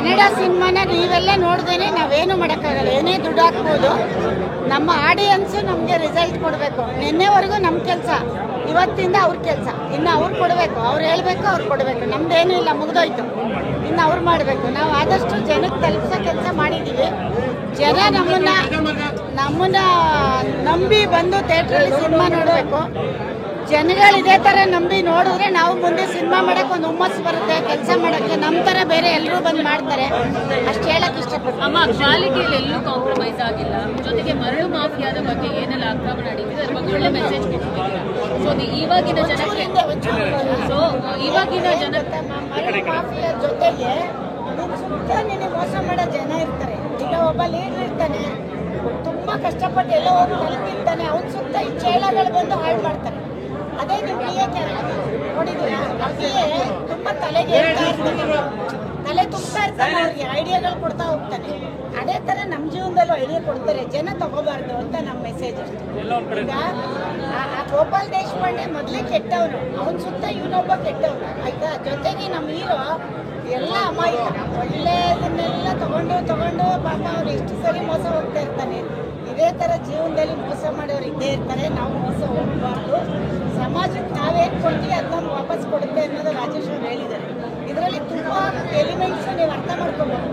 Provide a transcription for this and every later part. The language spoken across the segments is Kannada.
ಕನ್ನಡ ಸಿನಿಮಾನ ನೀವೆಲ್ಲ ನೋಡ್ದೇನೆ ನಾವೇನು ಮಾಡೋಕ್ಕಾಗಲ್ಲ. ಏನೇ ದುಡ್ಡು ಹಾಕ್ಬೋದು, ನಮ್ಮ ಆಡಿಯನ್ಸು ನಮಗೆ ರಿಸಲ್ಟ್ ಕೊಡಬೇಕು. ನಿನ್ನೆವರೆಗೂ ನಮ್ಮ ಕೆಲಸ, ಇವತ್ತಿಂದ ಅವ್ರ ಕೆಲಸ. ಇನ್ನು ಅವ್ರು ಕೊಡಬೇಕು, ಅವ್ರು ಹೇಳಬೇಕು, ಅವ್ರು ಕೊಡಬೇಕು. ನಮ್ದೇನೂ ಇಲ್ಲ, ಮುಗಿದೋಯ್ತು. ಇನ್ನು ಅವ್ರು ಮಾಡಬೇಕು. ನಾವು ಆದಷ್ಟು ಜನಕ್ಕೆ ತಲುಪಿಸೋ ಕೆಲಸ ಮಾಡಿದ್ದೀವಿ. ಜನ ನಮ್ಮನ್ನ ನಂಬಿ ಬಂದು ಥಿಯೇಟ್ರಲ್ಲಿ ಸಿನಿಮಾ ನೋಡಬೇಕು. ಜನಗಳು ಇದೇ ಥರ ನಂಬಿ ನೋಡಿದ್ರೆ ನಾವು ಮುಂದೆ ಸಿನಿಮಾ ಮಾಡೋಕ್ಕೆ ಒಂದು ಹುಮ್ಮಸ್ಸು ಬರುತ್ತೆ, ಕೆಲಸ ಮಾಡೋಕ್ಕೆ. ನಮ್ಮ ಥರ ಬೇರೆ ಎಲ್ಲರೂ ಬಂದು ಮಾಡ್ತಾರೆ. ಅಷ್ಟು ಹೇಳಕ್ಕೆ ಇಷ್ಟಪಡ್ತೀನಿ. ಅಮ್ಮ, ಕ್ವಾಲಿಟಿಯಲ್ಲಿ ಎಲ್ಲೂ ಕಾಂಪ್ರಮೈಸ್ ಆಗಿಲ್ಲ. ಜೊತೆಗೆ ಮರಳು ಮಾಫಿಯಾದ ಬಗ್ಗೆ ಏನೆಲ್ಲ ಆಕ್ರಮಣ ನಡೀತಿದೆ ಅದ್ರ ಬಗ್ಗೆ ಒಳ್ಳೆ ಮೆಸೇಜ್ ಕೊಡ್ತಿದ್ದೀರಾ. ಸೊ ಇವಾಗಿನ ಜನಕ್ಕೆ ಮರಳು ಮಾಫಿಯಾ ಜೊತೆಗೆ ಸುತ್ತ ನಿನಗೆ ಮೋಸ ಮಾಡೋ ಜನ ಇರ್ತಾರೆ. ಈಗ ಒಬ್ಬ ಲೀಡರ್ ಇರ್ತಾನೆ, ತುಂಬ ಕಷ್ಟಪಟ್ಟು ಎಲ್ಲ ಹೋಗಿ ತಲುಪಿರ್ತಾನೆ. ಅವನ ಸುತ್ತ ಈ ಚೇಳಗಳು ಬಂದು ಹಾಳು ಮಾಡ್ತಾರೆ. ಅದೇ ನೀವು ನೋಡಿದ್ದೀರಾ? ಅವ್ರಿಗೆ ತುಂಬ ತಲೆಗೆ ತಲೆ ತುಂಬ್ತಾ ಇರ್ತಾನೆ, ಅವ್ರಿಗೆ ಐಡಿಯಾಗಳು ಕೊಡ್ತಾ ಹೋಗ್ತಾನೆ. ಅದೇ ಥರ ನಮ್ಮ ಜೀವನದಲ್ಲೂ ಐಡಿಯಾ ಕೊಡ್ತಾರೆ. ಜನ ತಗೋಬಾರ್ದು ಅಂತ ನಮ್ಮ ಮೆಸೇಜ್ ಅಷ್ಟೇ. ಈಗ ಆ ಗೋಪಾಲ್ ದೇಶಪಾಂಡೆ ಮೊದಲೇ ಕೆಟ್ಟವನು, ಅವನ ಸುತ್ತ ಇವನೊಬ್ಬ ಕೆಟ್ಟವನು ಆಯ್ತಾ. ಜೊತೆಗೆ ನಮ್ಮ ಹೀರೋ ಎಲ್ಲ ಅಮಾಯಕ, ಒಳ್ಳೆಯದನ್ನೆಲ್ಲ ತಗೊಂಡು ಪಾಪ ಅವ್ರು ಎಷ್ಟು ಸರಿ ಮೋಸ ಹೋಗ್ತಾ ಇರ್ತಾನೆ. ಇದೇ ಥರ ಜೀವನದಲ್ಲಿ ಮೋಸ ಮಾಡೋರು ಇದ್ದೇ ಇರ್ತಾರೆ. ನಾವು ಮೋಸ ಹೋಗಬಾರ್ದು. ಸಮಾಜಕ್ಕೆ ನಾವೇನು ಕೊಡ್ತೀವಿ ಅದನ್ನ ವಾಪಸ್ ಕೊಡುತ್ತೆ ಅನ್ನೋದು ರಾಜೇಶ್ ಅವರು ಹೇಳಿದ್ದಾರೆ. ಇದರಲ್ಲಿ ತುಂಬ ಎಲಿಮೆಂಟ್ಸ್ ನೀವು ಅರ್ಥ ಮಾಡ್ಕೋಬೋದು.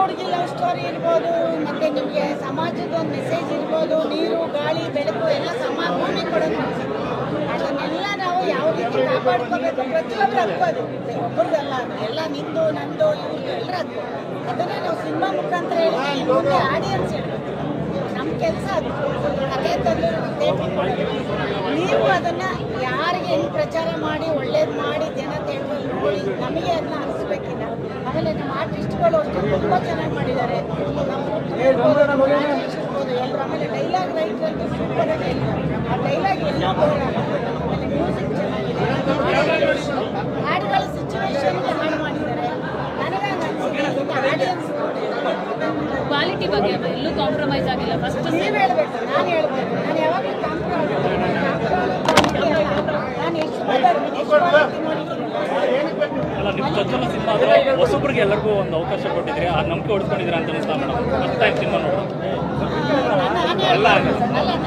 ಹುಡುಗಿ ಲವ್ ಸ್ಟೋರಿ ಇರ್ಬೋದು, ಮತ್ತು ನಿಮಗೆ ಸಮಾಜದ ಒಂದು ಮೆಸೇಜ್ ಇರ್ಬೋದು. ನೀರು, ಗಾಳಿ, ಬೆಳಕು ಎಲ್ಲ ಭೂಮಿ ಕೊಡೋದು. ಅದನ್ನೆಲ್ಲ ನಾವು ಯಾವ ರೀತಿ ಕಾಪಾಡ್ಕೋಬೇಕು, ಪ್ರತಿಯೊಬ್ಬರು ಹಕ್ಕೋದು, ಒಬ್ಬರದಲ್ಲ. ಅದು ಎಲ್ಲ ನಿಂದು, ನಂದು, ಇವ್ರದ್ದು ಎಲ್ಲರ ಹಕ್ಕು. ಅದನ್ನೇ ನಾವು ಸಿನಿಮಾ ಮುಖಾಂತರ ಹೇಳ್ತೀವಿ. ಮುಂದೆ ಆಡಿಯನ್ಸ್ ಹೇಳ್ಬೇಕು. ನಮ್ಮ ಕೆಲಸ ಅದು ಕಥೆ ತಂದು ನೀವು ಅದನ್ನು ಯಾರಿಗೆ ಹೆಂಗೆ ಪ್ರಚಾರ ಮಾಡಿ ಒಳ್ಳೇದು ಮಾಡಿ ಜನ ಥಿಯೇಟ್ರಲ್ಲಿ ನೋಡಿ ನಮಗೆ ಅದನ್ನ ಅನಿಸ್ಬೇಕಿಲ್ಲ. ಆಮೇಲೆ ನಮ್ಮ ಆರ್ಟಿಸ್ಟ್ಗಳು ಅಷ್ಟು ತುಂಬ ಚೆನ್ನಾಗಿ ಮಾಡಿದ್ದಾರೆ. ಇರ್ಬೋದು ಎಲ್ಲರೂ. ಆಮೇಲೆ ಡೈಲಾಗ್ ರೈಟರ್ ಅಂತ ಸೂಪರಾಗಿ ಹೇಳಿದ್ದಾರೆ. ಆ ಡೈಲಾಗ್ ಎಲ್ಲ ಆಮೇಲೆ ಮ್ಯೂಸಿಕ್ ಚೆನ್ನಾಗಿದೆ. ಹಾಡುಗಳ ಸಿಚುವೇಶನ್ಗೆ ಹಾಡು ಮಾಡಿದ್ದಾರೆ. ನನಗಾಗಿ ಅನಿಸಿದೆ ಆಡಿಯನ್ಸ್ ಕ್ವಾಲಿಟಿ ಬಗ್ಗೆ ಎಲ್ಲೂ ಕಾಂಪ್ರಮೈಸ್ ಆಗಿಲ್ಲ. ಫಸ್ಟ್ ನೀವು ಹೇಳ್ಬೇಕು, ನಾನು ಹೇಳ್ಬೇಕು. ನಾನು ಯಾವಾಗಲೂ ನಾನು ಎಷ್ಟು ಅಲ್ಲ, ನಿಮ್ಮ ಚೊಚ್ಚಲ ಸಿನಿಮಾ ಆದರೆ ಹೊಸಬ್ರಿಗೆ ಎಲ್ಲರಿಗೂ ಒಂದು ಅವಕಾಶ ಕೊಟ್ಟಿದ್ರೆ ಆ ನಂಬಿಕೆ ಉಳಿಸ್ಕೊಂಡಿದ್ದೀರಾ ಅಂತ ಅನಿಸ್ತಾ ಮೇಡಮ್? ಫಸ್ಟ್ ಟೈಮ್ ಸಿನಿಮಾ ನೋಡೋದು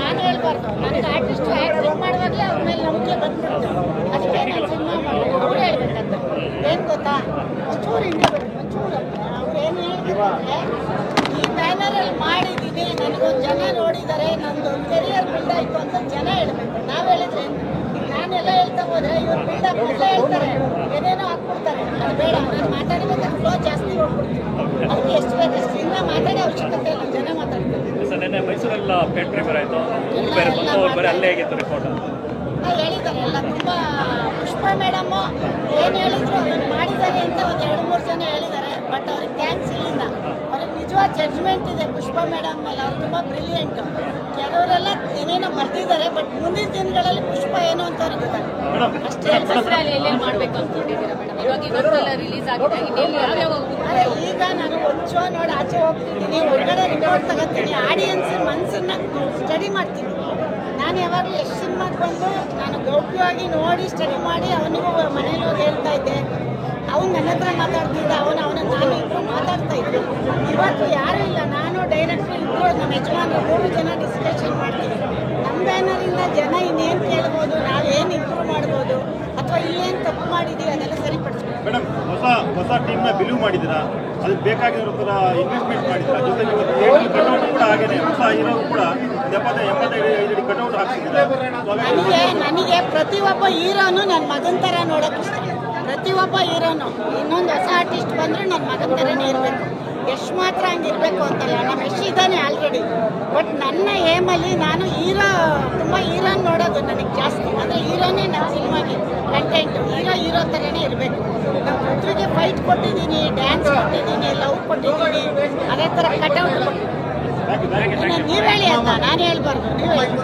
ನಾನು ಹೇಳ್ಬಾರ್ದು. ನನಗೆ ಆರ್ಟಿಸ್ಟ್ ಆ್ಯಕ್ಟಿಂಗ್ ಮಾಡುವಾಗಲೇ ಅವ್ರ ಮೇಲೆ ನಂಬಿಕೆ ಬಂದ್ಬಿಡ್ತು. ಅದಕ್ಕೆ ನಾನು ಸಿನಿಮಾ ಮಾಡೋದು. ಅವ್ರು ಹೇಳ್ಬೇಕಂತ ಏನು ಗೊತ್ತಾ, ಒಂಚೂರು ಇಂಡಬೇಕು, ಒಂಚೂರು ಅವ್ರು ಏನು ಹೇಳ್ಬೇಕಂದ್ರೆ, ಈ ಬ್ಯಾನರಲ್ಲಿ ಮಾಡಿದ್ದೀನಿ, ನನಗೊಂದು ಜನ ನೋಡಿದ್ದಾರೆ, ನಂದೊಂದು ಕೆರಿಯರ್ ಬಿಲ್ಡ್ ಆಯಿತು ಅಂತ ಜನ ಹೇಳ್ಬೇಕು. ನಾವು ಹೇಳಿದ್ರೆ ನಾನೆಲ್ಲ ಹೇಳ್ತಾ ಹೋದ್ರೆ ಇವ್ರು ಬಿಲ್ಡಪ್ ಎಲ್ಲ ಹೇಳ್ತಾರೆ, ಏನೇನೋ ಹಾಕ್ಬಿಡ್ತಾರೆ. ಅದು ಬೇಡ. ನಾನು ಮಾತಾಡಬೇಕಾದ್ರೆ ಫ್ಲೋ ಜಾಸ್ತಿ ಹೋಗ್ಬಿಡ್ತೀನಿ. ಅದಕ್ಕೆ ಎಷ್ಟು ಬೇಕಷ್ಟು ಇನ್ನೂ ಮಾತಾಡೋ ಅವಶ್ಯಕತೆ ಇಲ್ಲ, ಜನ ಮಾತಾಡ್ತಾರೆ. ಸರ್, ನಿನ್ನೆ ಮೈಸೂರೆಲ್ಲ ಪೇಟ್ರಿ ಬರಾಯಿತು, ಬೇರೆ ಬಂದು ಬೇರೆ ಅಲ್ಲೇ ಹೇಗಿತ್ತು ರಿಪೋರ್ಟ್? ಹೇಳಿದ್ದಾರೆ ಎಲ್ಲ ತುಂಬ. ಪುಷ್ಪ ಮೇಡಮ್ಮು ಏನು ಹೇಳಿದ್ರು ಅದನ್ನು ಮಾಡಿದ್ದಾರೆ ಅಂತ ಒಂದು 2-3 ಜನ ಹೇಳಿದ್ದಾರೆ. ಬಟ್ ಅವ್ರಿಗೆ ಥ್ಯಾಂಕ್ಸ್ ಇಲ್ಲಿಂದ. ಅವ್ರಿಗೆ ನಿಜವಾದ ಜಡ್ಜ್ಮೆಂಟ್ ಇದೆ ಪುಷ್ಪ ಮೇಡಮ್ ಮೇಲೆ. ಅವ್ರು ತುಂಬ ಬ್ರಿಲಿಯಂಟು. ಕೆಲವರೆಲ್ಲ ಏನೇನೋ ಬರ್ತಿದ್ದಾರೆ, ಬಟ್ ಮುಂದಿನ ದಿನಗಳಲ್ಲಿ ಪುಷ್ಪ ಏನು ಅಂತ ಅವ್ರಿಗೆ ಗೊತ್ತಾಗುತ್ತೆ ಅಷ್ಟೇ. ಎಲ್ಲೆಲ್ಲಿ ಮಾಡಬೇಕು ಅಂದ್ಕೊಂಡಿದ್ದೀರಾ ಮೇಡಮ್? ಇವಾಗ ಇವತ್ತೆಲ್ಲ ರಿಲೀಸ್ ಆಗಿದೆ. ಈಗ ನಾನು ಒಂಚೋ ನೋಡಿ ಆಚೆ ಹೋಗ್ತಿದ್ದೀನಿ, ಹೊರಗಡೆ ರಿಪೋರ್ಟ್ ತಗೋತೀನಿ, ಆಡಿಯನ್ಸ್ ಮನಸ್ಸನ್ನ ಸ್ಟಡಿ ಮಾಡ್ತೀನಿ. ನಾನು ಯಾವಾಗಲೂ ಎಷ್ಟು ಸಿನಿಮಾಗೆ ಬಂದು ನಾನು ಗೌಪ್ಯವಾಗಿ ನೋಡಿ ಸ್ಟಡಿ ಮಾಡಿ ಅವನಿಗೂ ಮನೇಲಿ ಹೋಗಿ ಹೇಳ್ತಾ ಇದ್ದೆ. ಅವನು ನನ್ನ ಹತ್ರ ಮಾತಾಡ್ತಿದ್ದ, ನಾನು ಇಬ್ಬರು ಮಾತಾಡ್ತಾ ಇದ್ದೆ. ಇವತ್ತು ಯಾರೂ ಇಲ್ಲ, ನಾನು ಡೈರೆಕ್ಟ್ರು ಇಬ್ಬರು ನಮ್ಮ ಯಜಮಾನರು 3 ಜನ ಡಿಸ್ಕಷನ್ ಮಾಡ್ತೀವಿ. ನಮ್ಮ ಬ್ಯಾನರಿಂದ ಜನ ಇನ್ನೇನು ಕೇಳ್ಬೋದು, ನಾವೇನು ಇಂಪ್ರೂವ್ ಮಾಡ್ಬೋದು, ಅಥವಾ ಇಲ್ಲೇನು ತಪ್ಪು ಮಾಡಿದ್ದೀವಿ ಅದೆಲ್ಲ ಸರಿಪಡಿಸ್ಬೇಕು. ಮೇಡಮ್, ಹೊಸ ಟೀಮ್ನ ಬಿಲೀವ್ ಮಾಡಿದ್ದೀರಾ? ಅದಕ್ಕೆ ಬೇಕಾಗಿರೋ ಥರ ಇನ್ವೆಸ್ಟ್ಮೆಂಟ್ ಮಾಡಿದ್ದೀರಾ? ಜೊತೆಗೆ ಇವತ್ತು ಕಟೌಟ್ ಕೂಡ ಹಾಗೇನೆ ಹೊಸ ಹೀರೋ ಕೂಡ 75 ಕಟೌಟ್ ಹಾಕ್ತಿದ್ದಾರೆ. ನನಗೆ ಪ್ರತಿಯೊಬ್ಬ ಹೀರೋನು ನನ್ನ ಮಗನ ಥರ ನೋಡೋಕೆ ಇಷ್ಟ. ಪ್ರತಿಯೊಬ್ಬ ಹೀರೋನು ಇನ್ನೊಂದು ಹೊಸ ಆರ್ಟಿಸ್ಟ್ ಬಂದರೂ ನನ್ನ ಮಗನ ಥರನೇ ಇರಬೇಕು. ಯಶ್ ಮಾತ್ರ ಹಂಗಿರಬೇಕು ಅಂತಲ್ಲ, ನಮ್ಮ ಯಶ್ ಇದ್ದಾನೆ ಆಲ್ರೆಡಿ. ಬಟ್ ನನ್ನ ಏಮಲ್ಲಿ ನಾನು ತುಂಬ ಹೀರೋನ್ ನೋಡೋದು ನನಗೆ ಜಾಸ್ತಿ. ಅಂದರೆ ಹೀರೋನೇ ನನ್ನ ಸಿನಿಮಾಗೆ ಕಂಟೆಂಟು. ಹೀರೋ ಥರನೇ ಇರಬೇಕು. ನಮ್ಮ ಪುತ್ರಿಗೆ ಫೈಟ್ ಕೊಟ್ಟಿದ್ದೀನಿ, ಡ್ಯಾನ್ಸ್ ಕೊಟ್ಟಿದ್ದೀನಿ, ಲವ್ ಕೊಟ್ಟಿದ್ದೀನಿ, ಅದೇ ಥರ ಕಟೌಟ್ ಕೊಟ್ಟಿದ್ದೀನಿ. ನೀವು ಹೇಳಿ ಅಂತ ನಾನು ಹೇಳ್ಬಾರ್ದು, ನೀವು ಹೇಳಿ.